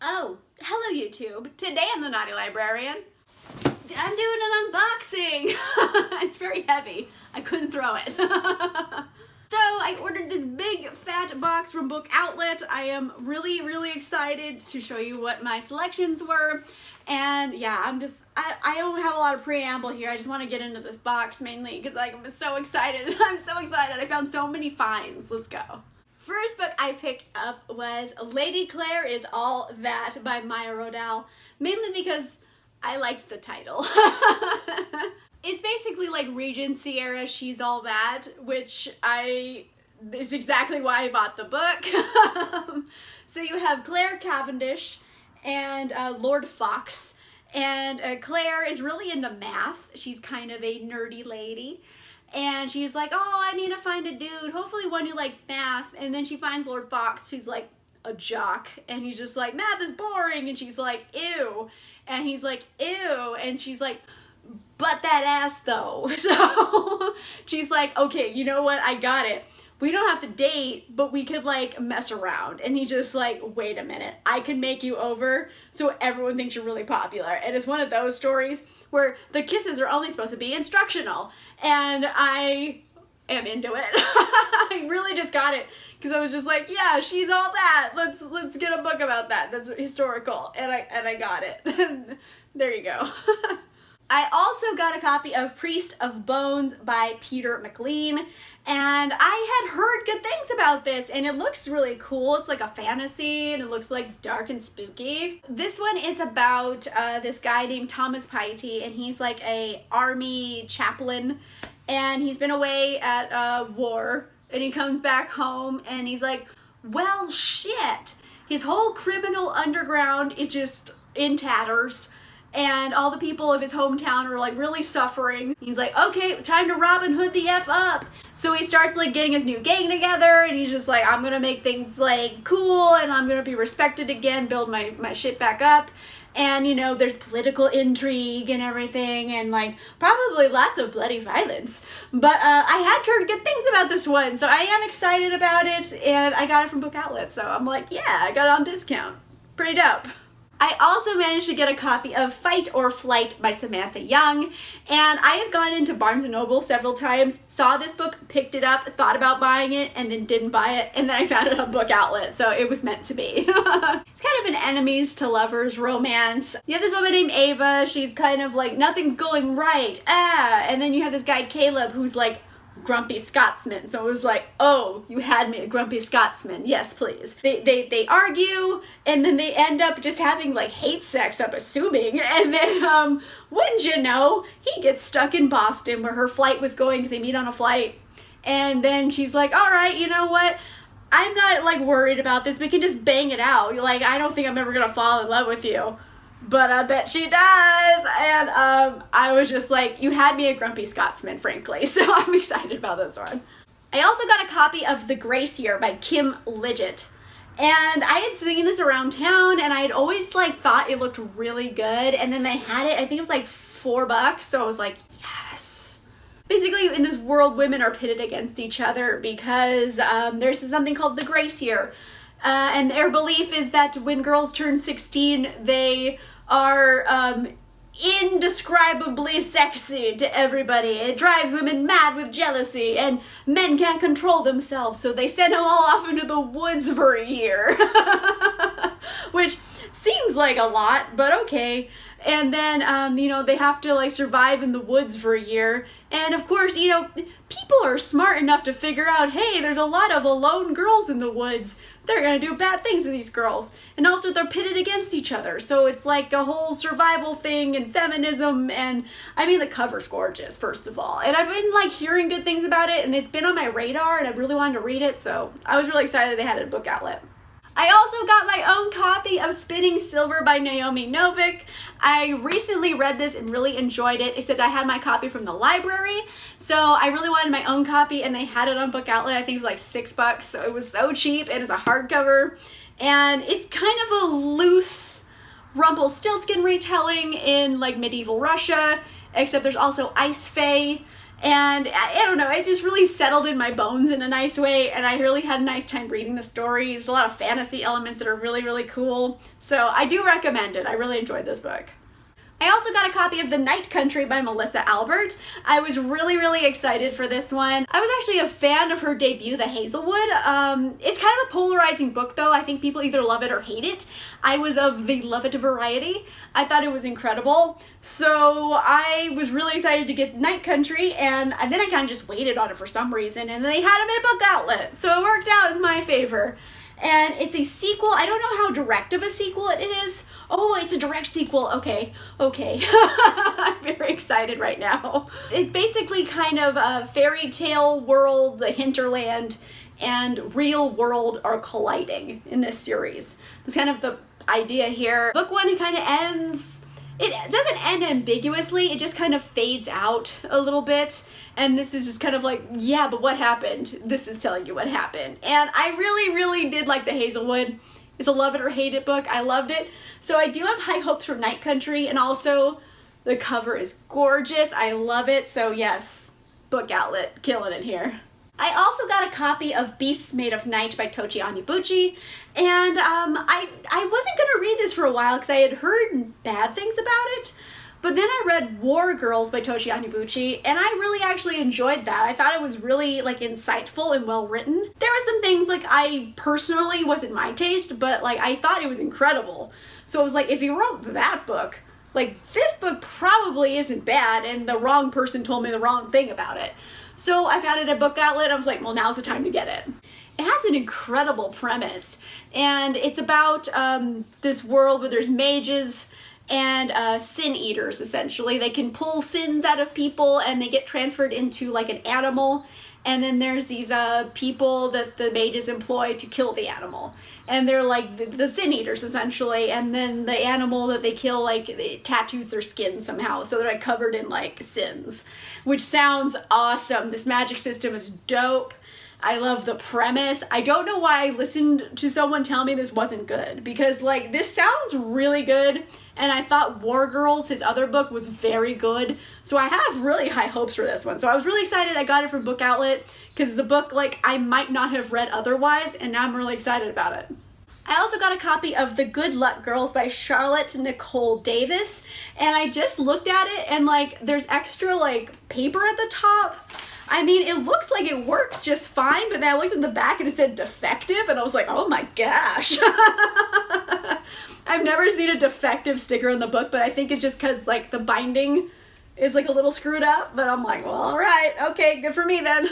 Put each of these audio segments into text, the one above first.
Oh, hello YouTube. Today I'm the Naughty Librarian. I'm doing an unboxing. It's very heavy. I couldn't throw it. So I ordered this big fat box from Book Outlet. I am really excited to show you what my selections were. And yeah, I don't have a lot of preamble here. I just want to get into this box mainly because I'm so excited. I'm so excited. I found so many finds. Let's go. First book I picked up was Lady Claire is All That by Maya Rodale, mainly because I liked the title. It's basically like Regency era She's All That, which is exactly why I bought the book. So you have Claire Cavendish and Lord Fox, and Claire is really into math. She's kind of a nerdy lady. And she's like, oh, I need to find a dude, hopefully one who likes math. And then she finds Lord Fox, who's like a jock. And he's just like, math is boring. And she's like, ew. And he's like, ew. And she's like, but that ass though. So she's like, okay, you know what? I got it. We don't have to date, but we could like mess around. And he's just like, wait a minute. I can make you over so everyone thinks you're really popular. And it's one of those stories where the kisses are only supposed to be instructional. And I am into it. I really just got it because I was just like, yeah, she's all that. Let's get a book about that. That's historical. And I got it. There you go. I also got a copy of Priest of Bones by Peter McLean, and I had heard good things about this, and it looks really cool. It's like a fantasy, and it looks like dark and spooky. This one is about this guy named Thomas Piety, and he's like a army chaplain, and he's been away at war, and he comes back home, and he's like, well, shit. His whole criminal underground is just in tatters. And all the people of his hometown are like really suffering. He's like, okay, time to Robin Hood the F up. So he starts like getting his new gang together, and he's just like, I'm gonna make things like cool, and I'm gonna be respected again, build my shit back up. And you know, there's political intrigue and everything, and like probably lots of bloody violence. But I had heard good things about this one, so I am excited about it, and I got it from Book Outlet. So I'm like, yeah, I got it on discount. Pretty dope. I also managed to get a copy of Fight or Flight by Samantha Young, and I have gone into Barnes & Noble several times, saw this book, picked it up, thought about buying it, and then didn't buy it, and then I found it on Book Outlet, so it was meant to be. It's kind of an enemies to lovers romance. You have this woman named Ava, she's kind of like, nothing's going right, and then you have this guy Caleb who's like, grumpy Scotsman. So it was like, oh, you had me a grumpy Scotsman. Yes, please. They argue, and then they end up just having like hate sex, I'm assuming. And then, wouldn't you know, he gets stuck in Boston where her flight was going because they meet on a flight. And then she's like, all right, you know what? I'm not like worried about this. We can just bang it out. You're like, I don't think I'm ever going to fall in love with you. But I bet she does, and I was just like, you had me a grumpy Scotsman, frankly, so I'm excited about this one. I also got a copy of The Gracie Er by Kim Liggett, and I had seen this around town, and I had always like thought it looked really good, and then they had it, I think it was like $4, so I was like, yes. Basically, in this world, women are pitted against each other because there's something called the Gracie Er. And their belief is that when girls turn 16, they are indescribably sexy to everybody. It drives women mad with jealousy, and men can't control themselves, so they send them all off into the woods for a year. Which seems like a lot, but okay. And then, you know, they have to like survive in the woods for a year. And of course, you know, people are smart enough to figure out, hey, there's a lot of alone girls in the woods. They're gonna do bad things to these girls. And also they're pitted against each other. So it's like a whole survival thing and feminism. And I mean, the cover's gorgeous, first of all. And I've been like hearing good things about it, and it's been on my radar, and I really wanted to read it. So I was really excited they had it at Book Outlet. I also got my own copy of Spinning Silver by Naomi Novik. I recently read this and really enjoyed it, except I had my copy from the library, so I really wanted my own copy, and they had it on Book Outlet. I think it was like $6, so it was so cheap, and it's a hardcover, and it's kind of a loose Rumpelstiltskin retelling in like medieval Russia, except there's also ice fae, And I don't know, it just really settled in my bones in a nice way, and I really had a nice time reading the story. There's a lot of fantasy elements that are really, really cool. So I do recommend it. I really enjoyed this book. I also got a copy of The Night Country by Melissa Albert. I was really, really excited for this one. I was actually a fan of her debut, The Hazelwood. It's kind of a polarizing book though. I think people either love it or hate it. I was of the love it variety. I thought it was incredible. So I was really excited to get Night Country, and then I kind of just waited on it for some reason, and they had them at Book Outlet. So it worked out in my favor. And it's a sequel. I don't know how direct of a sequel it is. Oh, it's a direct sequel. Okay. I'm very excited right now. It's basically kind of a fairy tale world, the hinterland, and real world are colliding in this series. That's kind of the idea here. Book one kind of ends, it doesn't end ambiguously, it just kind of fades out a little bit. And this is just kind of like, yeah, but what happened? This is telling you what happened. And I really, really did like The Hazelwood. It's a love it or hate it book. I loved it. So I do have high hopes for Night Country, and also the cover is gorgeous. I love it. So yes, Book Outlet, killing it here. I also got a copy of Beasts Made of Night by Tochi Onyebuchi, and I wasn't going to read this for a while because I had heard bad things about it. But then I read War Girls by Tochi Onyebuchi, and I really actually enjoyed that. I thought it was really like insightful and well written. There were some things like I personally wasn't my taste, but like I thought it was incredible. So I was like, if you wrote that book, like this book probably isn't bad, and the wrong person told me the wrong thing about it. So I found it at Book Outlet. I was like, well, now's the time to get it. It has an incredible premise, and it's about this world where there's mages and sin eaters, essentially. They can pull sins out of people, and they get transferred into like an animal. And then there's these people that the mages employ to kill the animal. And they're like the sin eaters, essentially. And then the animal that they kill, like, it tattoos their skin somehow. So they're like covered in like sins, which sounds awesome. This magic system is dope. I love the premise. I don't know why I listened to someone tell me this wasn't good, because like this sounds really good. And I thought War Girls, his other book, was very good. So I have really high hopes for this one. So I was really excited. I got it from Book Outlet because it's a book like I might not have read otherwise, and now I'm really excited about it. I also got a copy of The Good Luck Girls by Charlotte Nicole Davis, and I just looked at it, and like there's extra like paper at the top. I mean, it looks like it works just fine, but then I looked in the back and it said defective, and I was like, oh my gosh. I've never seen a defective sticker on the book, but I think it's just because like the binding is like a little screwed up, but I'm like, well, all right, okay, good for me then.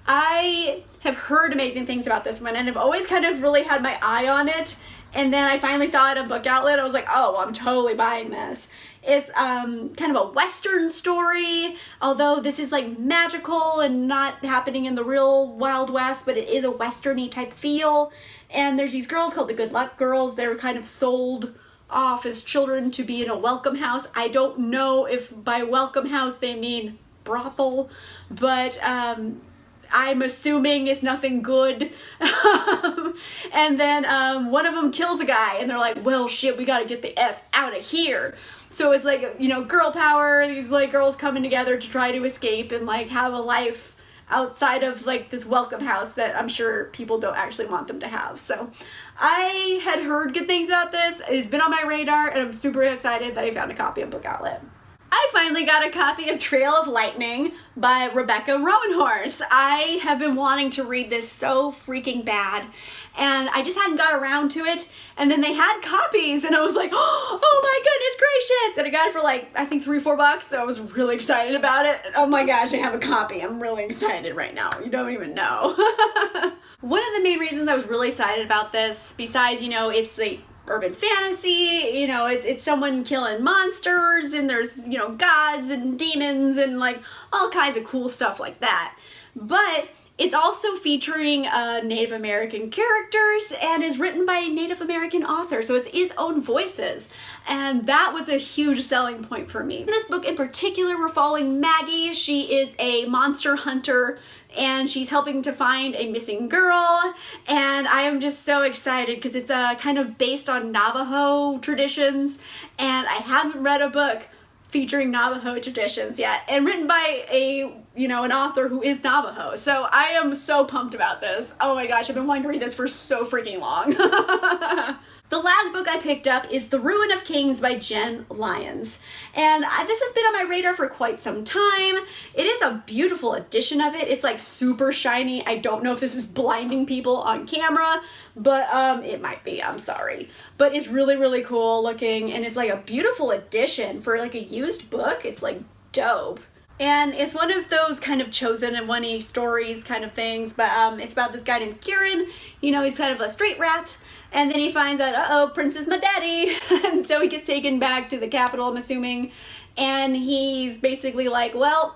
I have heard amazing things about this one, and I've always kind of really had my eye on it, and then I finally saw it at Book Outlet. I was like, oh, well, I'm totally buying this. It's kind of a Western story, although this is like magical and not happening in the real Wild West, but it is a Western-y type feel. And there's these girls called the Good Luck Girls. They're kind of sold off as children to be in a welcome house. I don't know if by welcome house they mean brothel, but I'm assuming it's nothing good. And then one of them kills a guy, and they're like, well, shit, we gotta get the F out of here. So it's like, you know, girl power, these like girls coming together to try to escape and like have a life outside of like this welcome house that I'm sure people don't actually want them to have. So I had heard good things about this. It's been on my radar, and I'm super excited that I found a copy of Book Outlet. I finally got a copy of Trail of Lightning by Rebecca Roanhorse. I have been wanting to read this so freaking bad, and I just hadn't got around to it. And then they had copies, and I was like, oh my goodness gracious! And I got it for like, I think $3-4, so I was really excited about it. And oh my gosh, I have a copy. I'm really excited right now. You don't even know. One of the main reasons I was really excited about this, besides, you know, it's a urban fantasy, you know, it's someone killing monsters, and there's, you know, gods and demons and like all kinds of cool stuff like that. But it's also featuring Native American characters and is written by a Native American author, so it's his own voices. And that was a huge selling point for me. In this book in particular, we're following Maggie. She is a monster hunter, and she's helping to find a missing girl. And I am just so excited because it's kind of based on Navajo traditions, and I haven't read a book featuring Navajo traditions yet, and written by a you know, an author who is Navajo. So I am so pumped about this. Oh my gosh, I've been wanting to read this for so freaking long. The last book I picked up is The Ruin of Kings by Jenn Lyons. And this has been on my radar for quite some time. It is a beautiful edition of it. It's like super shiny. I don't know if this is blinding people on camera, but it might be, I'm sorry. But it's really, really cool looking, and it's like a beautiful edition for like a used book. It's like dope. And it's one of those kind of chosen and one stories kind of things, but it's about this guy named Kieran. You know, he's kind of a straight rat, and then he finds out, uh-oh, Prince is my daddy, and so he gets taken back to the capital, I'm assuming, and he's basically like, well,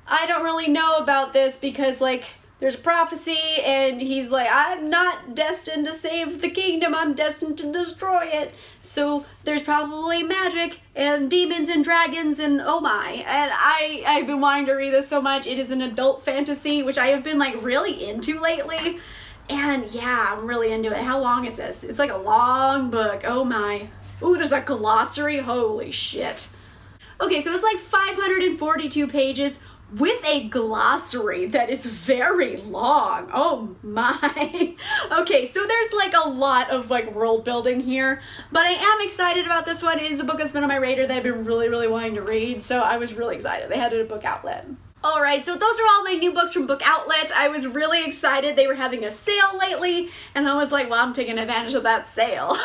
I don't really know about this because, like, there's a prophecy, and he's like, I'm not destined to save the kingdom, I'm destined to destroy it. So there's probably magic and demons and dragons and oh my. And I've been wanting to read this so much. It is an adult fantasy, which I have been like really into lately. And yeah, I'm really into it. How long is this? It's like a long book. Oh my. Ooh, there's a glossary. Holy shit. Okay, so it's like 542 pages. With a glossary that is very long. Oh my. Okay, so there's like a lot of like world building here, but I am excited about this one. It is a book that's been on my radar that I've been really, really wanting to read, so I was really excited. They had it at Book Outlet. Alright, so those are all my new books from Book Outlet. I was really excited. They were having a sale lately, and I was like, well, I'm taking advantage of that sale.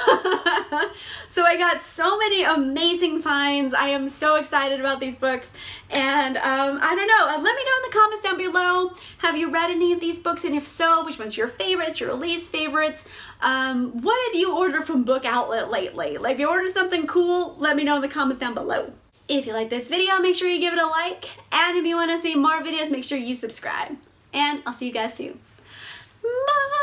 So I got so many amazing finds. I am so excited about these books, and I don't know. Let me know in the comments down below. Have you read any of these books, and if so, which one's your favorites, your least favorites? What have you ordered from Book Outlet lately? Like, if you ordered something cool, let me know in the comments down below. If you like this video, make sure you give it a like, and if you want to see more videos, make sure you subscribe. And I'll see you guys soon. Bye!